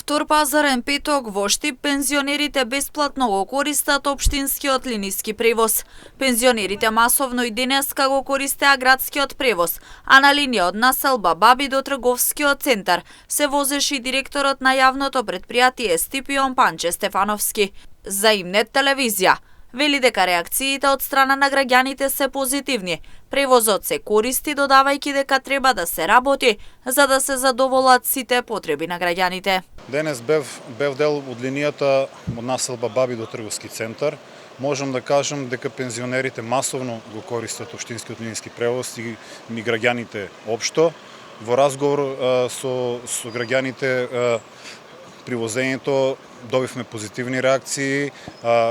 втор пазарен петок во Штип пензионерите бесплатно го користат општинскиот линиски превоз. Пензионерите масовно и денеска го користеа градскиот превоз, а на линија од населба Баби до трговскиот центар се возеше и директорот на јавното претпријатие Стипион Панче Стефановски. За Имнет телевизија вели дека реакциите од страна на граѓаните се позитивни. Превозот се користи додавајќи дека треба да се работи за да се задоволат сите потреби на граѓаните. Денес бев дел од линијата од населба Баби до трговски центар. Можам да кажам дека пензионерите масовно го користат општинскиот линиски превоз и граѓаните општо. Во разговор со граѓаните при возењето добивме позитивни реакции,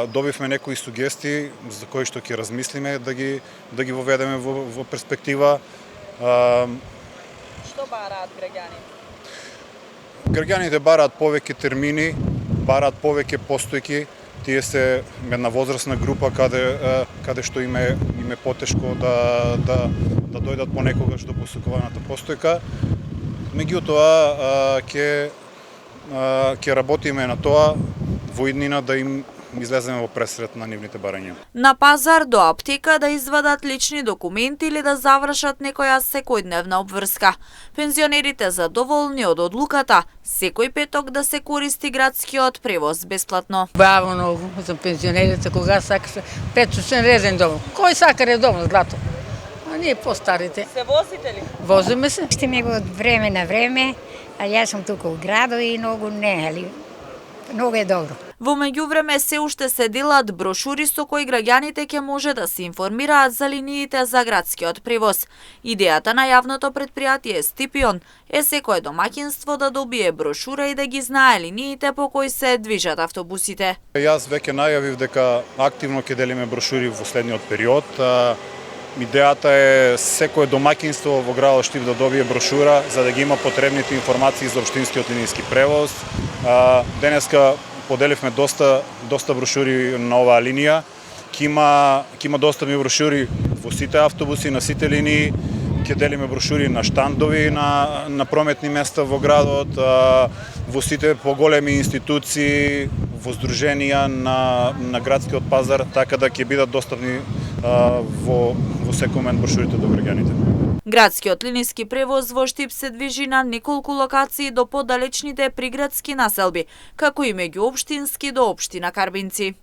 добивме некои сугестии за кои што ќе размислиме да ги воведеме во перспектива. Што бараат граѓаните? Граѓаните бараат повеќе термини, бараат повеќе постојки. Тие се една возрастна група каде што им е потешко да дојдат понекогаш до посекуваната постојка. Меѓутоа ќе работиме на тоа во иднина да им излеземе во пресрет на нивните барања. На пазар до аптека да извадат лични документи или да завршат некоја секојдневна обврска. Пензионерите задоволни од одлуката секој петок да се користи градскиот превоз бесплатно. Баво многу за пензионерите кога сакаш петчусен реден дом. Кој сака редовно злато? А ние постарите. Се возите ли? Возиме се. Ще ми го од време на време, а јас сум тука во градо и многу не, али многу е добро. Во меѓувреме се уште се делат брошури со кои граѓаните ќе може да се информираат за линиите за градскиот превоз. Идејата на јавното претпријатие Стипион е секое домаќинство да добие брошура и да ги знае линиите по кои се движат автобусите. Јас веќе најавив дека активно ќе делиме брошури во следниот период. Идејата е секое домаќинство во градот Штип да добие брошура за да ги има потребните информации за општинскиот линиски превоз. Денеска поделивме доста брошури на оваа линија. Ќе има достапни брошури во сите автобуси, на сите линии. Ќе делиме брошури на штандови на прометни места во градот, во сите поголеми институции, во здруженија на градскиот пазар, така да ќе бидат достапни во секој момент брошурите до граѓаните. Градскиот линиски превоз во Штип се движи на неколку локации до подалечните приградски населби, како и меѓуопштински до општина Карбинци.